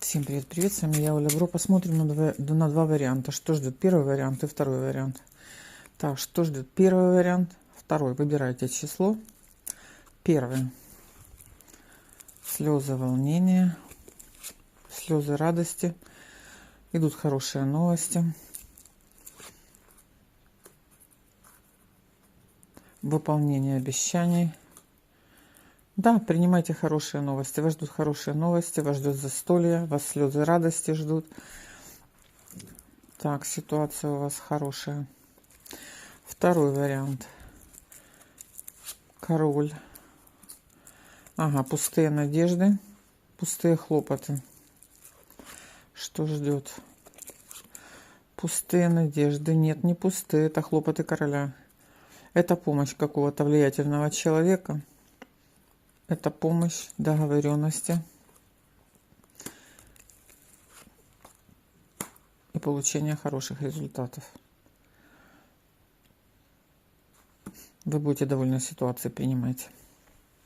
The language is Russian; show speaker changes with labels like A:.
A: Всем привет, привет, с вами я, Оля Бро. Посмотрим на два варианта. Что ждет первый вариант и второй вариант. Так, что ждет первый вариант, второй. Выбирайте число. Первый. Слезы волнения, слезы радости. Идут хорошие новости. Выполнение обещаний. Да, принимайте хорошие новости. Вас ждут хорошие новости, вас ждет застолье, вас слезы радости ждут. Так, ситуация у вас хорошая. Второй вариант. Король. Ага, пустые надежды, пустые хлопоты. Что ждет? Пустые надежды. Нет, не пустые, это хлопоты короля. Это помощь какого-то влиятельного человека. Это помощь, договоренности и получение хороших результатов. Вы будете довольны ситуацией, принимайте.